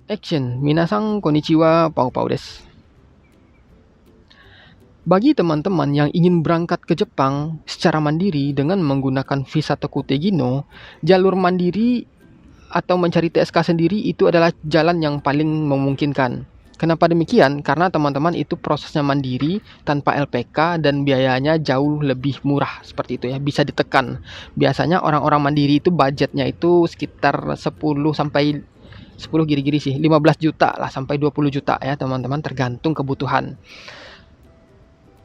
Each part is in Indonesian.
Action, minasan konnichiwa, pau pau desu. Bagi teman-teman yang ingin berangkat ke Jepang secara mandiri dengan menggunakan visa Tokute Gino, jalur mandiri atau mencari TSK sendiri itu adalah jalan yang paling memungkinkan. Kenapa demikian? Karena teman-teman itu prosesnya mandiri tanpa LPK dan biayanya jauh lebih murah seperti itu ya, bisa ditekan. Biasanya orang-orang mandiri itu budgetnya itu sekitar 10 sampai 10 giri-giri sih, 15 juta lah sampai 20 juta ya teman-teman, tergantung kebutuhan.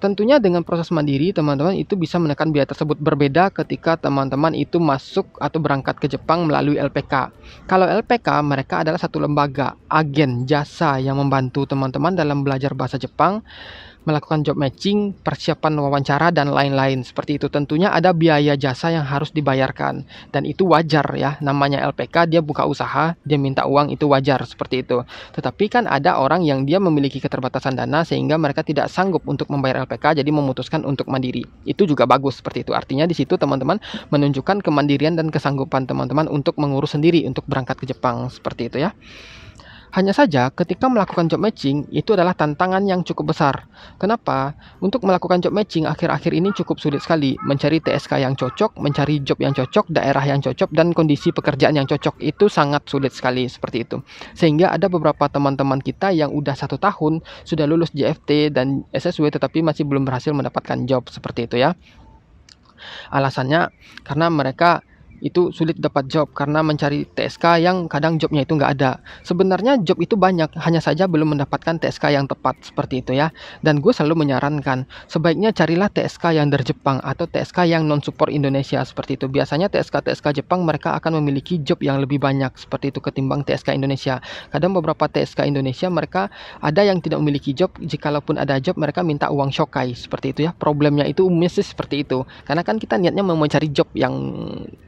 Tentunya dengan proses mandiri, teman-teman itu bisa menekan biaya tersebut. Berbeda ketika teman-teman itu masuk atau berangkat ke Jepang melalui LPK. Kalau LPK, mereka adalah satu lembaga, agen, jasa yang membantu teman-teman dalam belajar bahasa Jepang, melakukan job matching, persiapan wawancara, dan lain-lain. Seperti itu. Tentunya ada biaya jasa yang harus dibayarkan. Dan itu wajar ya, namanya LPK, dia buka usaha, dia minta uang, itu wajar seperti itu. Tetapi kan ada orang yang dia memiliki keterbatasan dana sehingga mereka tidak sanggup untuk membayar LPK, jadi memutuskan untuk mandiri. Itu juga bagus seperti itu. Artinya di situ teman-teman menunjukkan kemandirian dan kesanggupan teman-teman untuk mengurus sendiri untuk berangkat ke Jepang, seperti itu ya. Hanya saja ketika melakukan job matching itu adalah tantangan yang cukup besar. Kenapa? Untuk melakukan job matching akhir-akhir ini cukup sulit sekali. Mencari TSK yang cocok, mencari job yang cocok, daerah yang cocok, dan kondisi pekerjaan yang cocok itu sangat sulit sekali seperti itu. Sehingga ada beberapa teman-teman kita yang udah 1 tahun sudah lulus JFT dan SSW tetapi masih belum berhasil mendapatkan job seperti itu ya. Alasannya karena mereka itu sulit dapat job karena mencari TSK yang kadang jobnya itu nggak ada. Sebenarnya job itu banyak, hanya saja belum mendapatkan TSK yang tepat seperti itu ya. Dan gue selalu menyarankan, sebaiknya carilah TSK yang dari Jepang atau TSK yang non-support Indonesia seperti itu. Biasanya TSK-TSK Jepang mereka akan memiliki job yang lebih banyak seperti itu ketimbang TSK Indonesia. Kadang beberapa TSK Indonesia mereka ada yang tidak memiliki job, jikalaupun ada job mereka minta uang shokai seperti itu ya. Problemnya itu umumnya sih seperti itu. Karena kan kita niatnya mau mencari job yang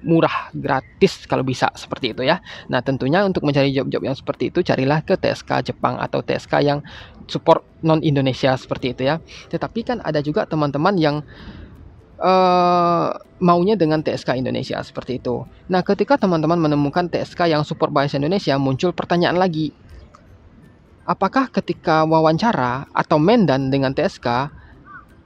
murah, gratis kalau bisa seperti itu ya. Nah, tentunya untuk mencari job-job yang seperti itu carilah ke TSK Jepang atau TSK yang support non Indonesia seperti itu ya. Tetapi kan ada juga teman-teman yang maunya dengan TSK Indonesia seperti itu. Nah, ketika teman-teman menemukan TSK yang support bahasa Indonesia, muncul pertanyaan lagi. Apakah ketika wawancara atau mendan dengan TSK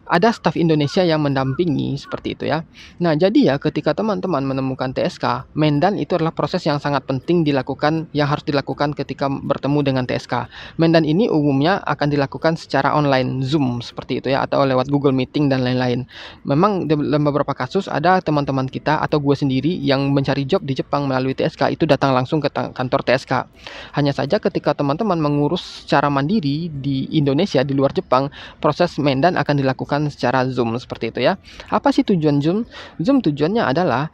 ada staf Indonesia yang mendampingi seperti itu ya. Nah, jadi ya ketika teman-teman menemukan TSK, mendan itu adalah proses yang sangat penting dilakukan, yang harus dilakukan ketika bertemu dengan TSK. Mendan ini umumnya akan dilakukan secara online, Zoom seperti itu ya, atau lewat Google Meeting dan lain-lain. Memang dalam beberapa kasus ada teman-teman kita atau gue sendiri yang mencari job di Jepang melalui TSK itu datang langsung ke kantor TSK. Hanya saja ketika teman-teman mengurus secara mandiri di Indonesia, di luar Jepang, proses mendan akan dilakukan secara Zoom seperti itu ya. Apa sih tujuan Zoom? Zoom tujuannya adalah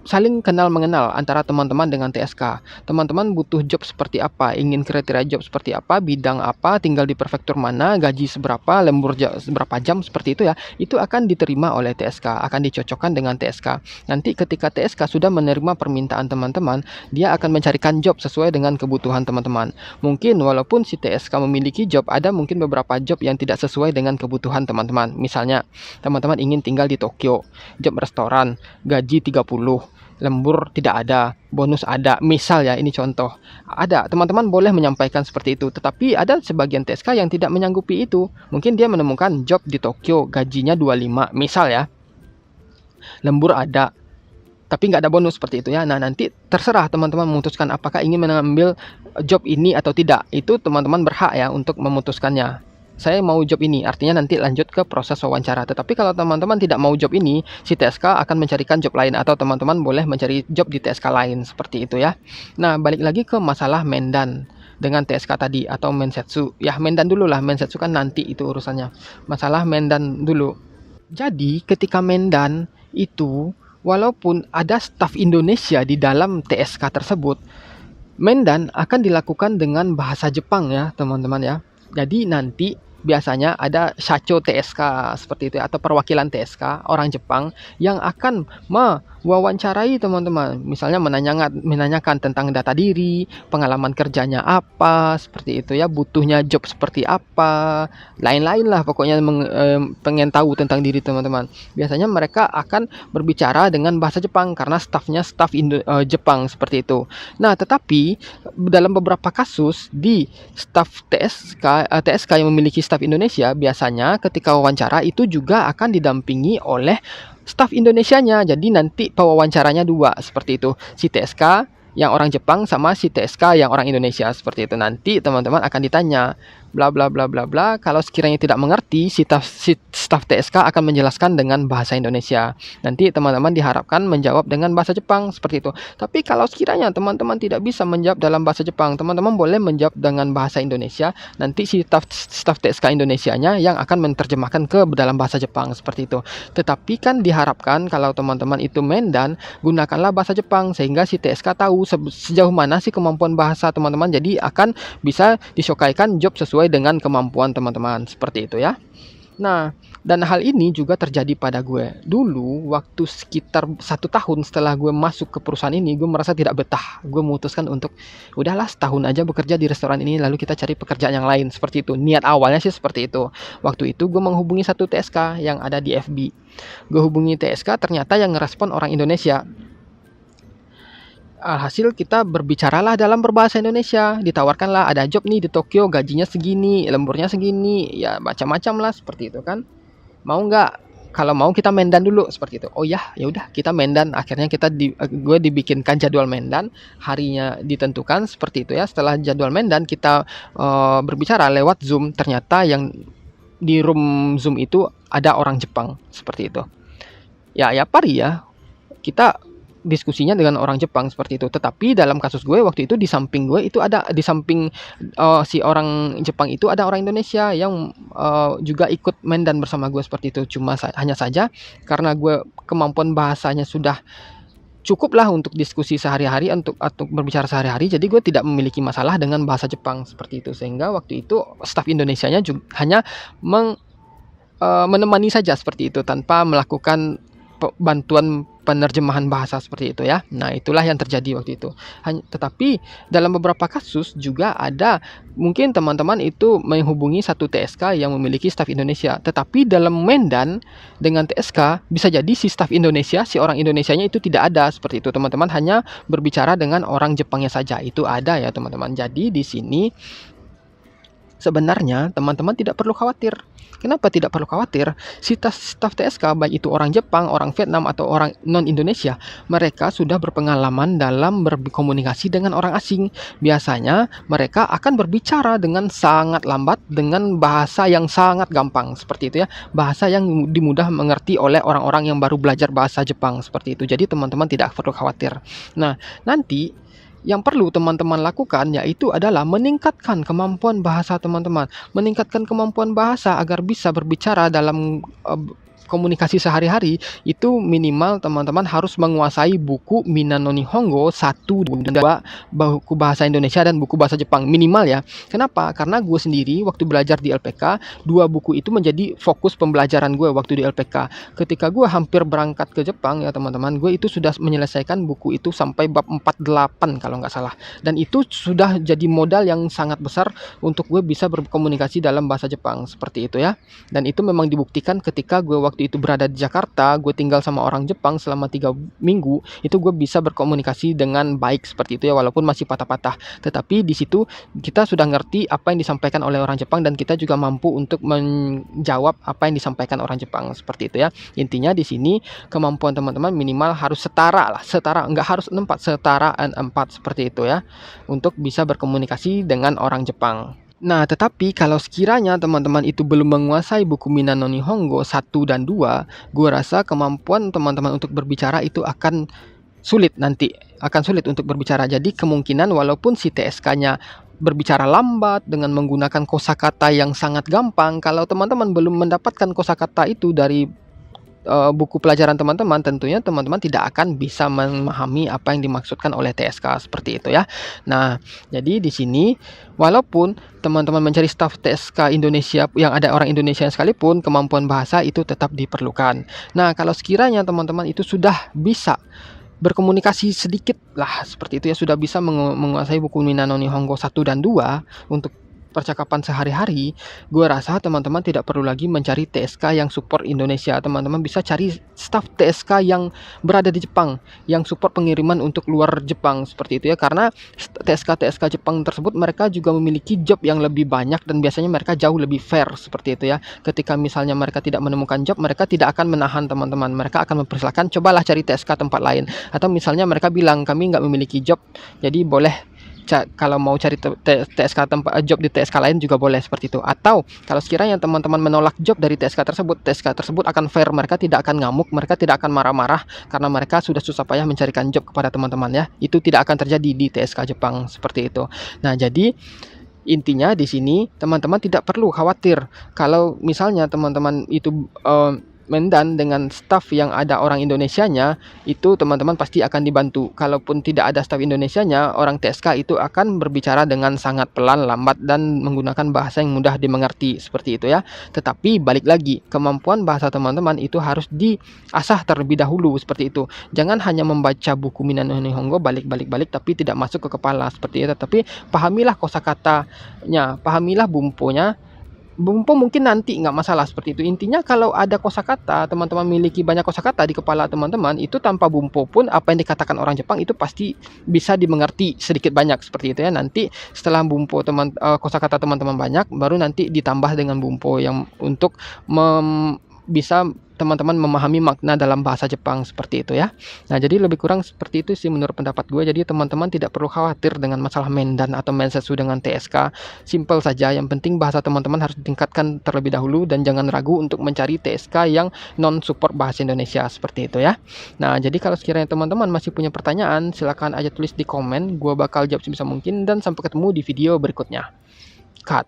saling kenal mengenal antara teman-teman dengan TSK. Teman-teman butuh job seperti apa, ingin kriteria job seperti apa, bidang apa, tinggal di prefektur mana, gaji seberapa, lembur seberapa jam seperti itu ya. Itu akan diterima oleh TSK, akan dicocokkan dengan TSK. Nanti ketika TSK sudah menerima permintaan teman-teman, dia akan mencarikan job sesuai dengan kebutuhan teman-teman. Mungkin walaupun si TSK memiliki job, ada mungkin beberapa job yang tidak sesuai dengan kebutuhan teman-teman. Misalnya, teman-teman ingin tinggal di Tokyo, job restoran, gaji 30, lembur tidak ada, bonus ada, misal ya, ini contoh. Ada, teman-teman boleh menyampaikan seperti itu, tetapi ada sebagian TSK yang tidak menyanggupi itu. Mungkin dia menemukan job di Tokyo, gajinya 25, misal ya. Lembur ada, tapi nggak ada bonus seperti itu ya. Nah, nanti terserah teman-teman memutuskan apakah ingin mengambil job ini atau tidak. Itu teman-teman berhak ya untuk memutuskannya. Saya mau job ini, artinya nanti lanjut ke proses wawancara. Tetapi kalau teman-teman tidak mau job ini, si TSK akan mencarikan job lain atau teman-teman boleh mencari job di TSK lain seperti itu ya. Nah, balik lagi ke masalah mendan dengan TSK tadi atau mensetsu. Ya, mendan dulu lah, mensetsu kan nanti itu urusannya. Masalah mendan dulu. Jadi, ketika mendan itu walaupun ada staf Indonesia di dalam TSK tersebut, mendan akan dilakukan dengan bahasa Jepang ya, teman-teman ya. Jadi nanti biasanya ada shacho TSK seperti itu atau perwakilan TSK orang Jepang yang akan wawancarai teman-teman, misalnya menanyakan tentang data diri, pengalaman kerjanya apa, seperti itu ya, butuhnya job seperti apa, lain-lain lah pokoknya pengen tahu tentang diri teman-teman. Biasanya mereka akan berbicara dengan bahasa Jepang karena staffnya Jepang seperti itu. Nah, tetapi dalam beberapa kasus di staf TSK yang memiliki staf Indonesia, biasanya ketika wawancara itu juga akan didampingi oleh staf Indonesianya. Jadi nanti pewawancaranya dua seperti itu. Si TSK yang orang Jepang sama si TSK yang orang Indonesia seperti itu. Nanti teman-teman akan ditanya bla bla bla bla bla. Kalau sekiranya tidak mengerti, si staf TSK akan menjelaskan dengan bahasa Indonesia. Nanti teman-teman diharapkan menjawab dengan bahasa Jepang seperti itu. Tapi kalau sekiranya teman-teman tidak bisa menjawab dalam bahasa Jepang, teman-teman boleh menjawab dengan bahasa Indonesia. Nanti si staf TSK Indonesianya yang akan menerjemahkan ke dalam bahasa Jepang seperti itu. Tetapi kan diharapkan kalau teman-teman itu Mendan, gunakanlah bahasa Jepang sehingga si TSK tahu sejauh mana sih kemampuan bahasa teman-teman. Jadi akan bisa disyokaikan job sesuai dengan kemampuan teman-teman seperti itu ya. Nah, dan hal ini juga terjadi pada gue. Dulu, waktu sekitar 1 tahun setelah gue masuk ke perusahaan ini, gue merasa tidak betah. Gue memutuskan untuk, udahlah setahun aja bekerja di restoran ini, lalu kita cari pekerjaan yang lain, seperti itu. Niat awalnya sih seperti itu. Waktu itu gue menghubungi satu TSK yang ada di FB. Gue hubungi TSK, ternyata yang ngerespon orang Indonesia. Alhasil kita berbicaralah dalam berbahasa Indonesia, ditawarkanlah ada job nih di Tokyo, gajinya segini, lemburnya segini, ya macam-macam lah seperti itu kan. Mau nggak? Kalau mau kita mendan dulu seperti itu. Oh ya, ya udah kita mendan. Akhirnya gue dibikinkan jadwal mendan, harinya ditentukan seperti itu ya. Setelah jadwal mendan kita berbicara lewat Zoom. Ternyata yang di room Zoom itu ada orang Jepang seperti itu. Ya pari ya. Kita diskusinya dengan orang Jepang seperti itu. Tetapi dalam kasus gue waktu itu di samping gue itu ada di samping si orang Jepang itu ada orang Indonesia yang juga ikut mendan bersama gue seperti itu. Cuma hanya saja karena gue kemampuan bahasanya sudah cukup lah untuk diskusi sehari-hari, untuk berbicara sehari-hari, jadi gue tidak memiliki masalah dengan bahasa Jepang seperti itu. Sehingga waktu itu staf Indonesianya juga hanya menemani saja seperti itu tanpa melakukan bantuan penerjemahan bahasa seperti itu ya. Nah, itulah yang terjadi waktu itu. Tetapi dalam beberapa kasus juga ada mungkin teman-teman itu menghubungi satu TSK yang memiliki staf Indonesia. Tetapi dalam mendan dengan TSK bisa jadi si staf Indonesia, si orang Indonesianya itu tidak ada seperti itu. Teman-teman hanya berbicara dengan orang Jepangnya saja. Itu ada ya teman-teman. Jadi di sini sebenarnya teman-teman tidak perlu khawatir. Kenapa tidak perlu khawatir? Si staf TSK, baik itu orang Jepang, orang Vietnam, atau orang non-Indonesia, mereka sudah berpengalaman dalam berkomunikasi dengan orang asing. Biasanya mereka akan berbicara dengan sangat lambat, dengan bahasa yang sangat gampang, seperti itu ya. Bahasa yang dimudah mengerti oleh orang-orang yang baru belajar bahasa Jepang, seperti itu. Jadi teman-teman tidak perlu khawatir. Nah, nanti yang perlu teman-teman lakukan yaitu adalah meningkatkan kemampuan bahasa teman-teman. Meningkatkan kemampuan bahasa agar bisa berbicara dalam komunikasi sehari-hari. Itu minimal teman-teman harus menguasai buku Minna no Nihongo 1 dan 2, buku bahasa Indonesia dan buku bahasa Jepang minimal ya. Kenapa? Karena gue sendiri waktu belajar di LPK, 2 buku itu menjadi fokus pembelajaran gue waktu di LPK. Ketika gue hampir berangkat ke Jepang ya teman-teman, gue itu sudah menyelesaikan buku itu sampai bab 48 kalau nggak salah. Dan itu sudah jadi modal yang sangat besar untuk gue bisa berkomunikasi dalam bahasa Jepang seperti itu ya. Dan itu memang dibuktikan ketika gue waktu itu berada di Jakarta, gue tinggal sama orang Jepang selama 3 minggu, itu gue bisa berkomunikasi dengan baik seperti itu ya, walaupun masih patah-patah. Tetapi di situ kita sudah ngerti apa yang disampaikan oleh orang Jepang dan kita juga mampu untuk menjawab apa yang disampaikan orang Jepang seperti itu ya. Intinya di sini kemampuan teman-teman minimal harus setara, nggak harus 4, setara 4 seperti itu ya, untuk bisa berkomunikasi dengan orang Jepang. Nah, tetapi kalau sekiranya teman-teman itu belum menguasai buku Minna no Nihongo 1 dan 2, gue rasa kemampuan teman-teman untuk berbicara itu akan sulit nanti. Akan sulit untuk berbicara. Jadi kemungkinan walaupun si TSK-nya berbicara lambat dengan menggunakan kosakata yang sangat gampang, kalau teman-teman belum mendapatkan kosakata itu dari buku pelajaran teman-teman, tentunya teman-teman tidak akan bisa memahami apa yang dimaksudkan oleh TSK seperti itu ya. Nah, jadi di sini walaupun teman-teman mencari staf TSK Indonesia yang ada orang Indonesia sekalipun, kemampuan bahasa itu tetap diperlukan. Nah, kalau sekiranya teman-teman itu sudah bisa berkomunikasi sedikit lah seperti itu ya, sudah bisa menguasai buku Minano Nihongo 1 dan 2 untuk percakapan sehari-hari, gue rasa teman-teman tidak perlu lagi mencari TSK yang support Indonesia. Teman-teman bisa cari staff TSK yang berada di Jepang, yang support pengiriman untuk luar Jepang seperti itu ya. Karena TSK Jepang tersebut mereka juga memiliki job yang lebih banyak dan biasanya mereka jauh lebih fair seperti itu ya. Ketika misalnya mereka tidak menemukan job, mereka tidak akan menahan teman-teman. Mereka akan mempersilahkan cobalah cari TSK tempat lain. Atau misalnya mereka bilang kami nggak memiliki job, jadi boleh kalau mau cari TSK tempat job di TSK lain juga boleh seperti itu. Atau kalau sekiranya teman-teman menolak job dari TSK tersebut akan fair, mereka tidak akan ngamuk, mereka tidak akan marah-marah karena mereka sudah susah payah mencarikan job kepada teman-teman ya. Itu tidak akan terjadi di TSK Jepang seperti itu. Nah, jadi intinya di sini teman-teman tidak perlu khawatir kalau misalnya teman-teman itu Mendan dengan staff yang ada orang Indonesianya, itu teman-teman pasti akan dibantu. Kalaupun tidak ada staff Indonesianya, orang TSK itu akan berbicara dengan sangat pelan, lambat, dan menggunakan bahasa yang mudah dimengerti seperti itu ya. Tetapi balik lagi, kemampuan bahasa teman-teman itu harus diasah terlebih dahulu seperti itu. Jangan hanya membaca buku Minano Nihongo balik-balik tapi tidak masuk ke kepala seperti itu. Tapi pahamilah kosakatanya, pahamilah bumponya. Bumpo mungkin nanti nggak masalah seperti itu. Intinya kalau ada kosakata, teman-teman memiliki banyak kosakata di kepala teman-teman, itu tanpa bumpo pun apa yang dikatakan orang Jepang itu pasti bisa dimengerti sedikit banyak seperti itu ya. Nanti setelah bumpo kosakata teman-teman banyak, baru nanti ditambah dengan bumpo yang untuk bisa teman-teman memahami makna dalam bahasa Jepang seperti itu ya. Nah, jadi lebih kurang seperti itu sih menurut pendapat gue. Jadi teman-teman tidak perlu khawatir dengan masalah mendan atau mensetsu dengan TSK. Simple saja, yang penting bahasa teman-teman harus ditingkatkan terlebih dahulu dan jangan ragu untuk mencari TSK yang non-support bahasa Indonesia seperti itu ya. Nah, jadi kalau sekiranya teman-teman masih punya pertanyaan, silakan aja tulis di komen. Gue bakal jawab sebisa mungkin dan sampai ketemu di video berikutnya. Cut.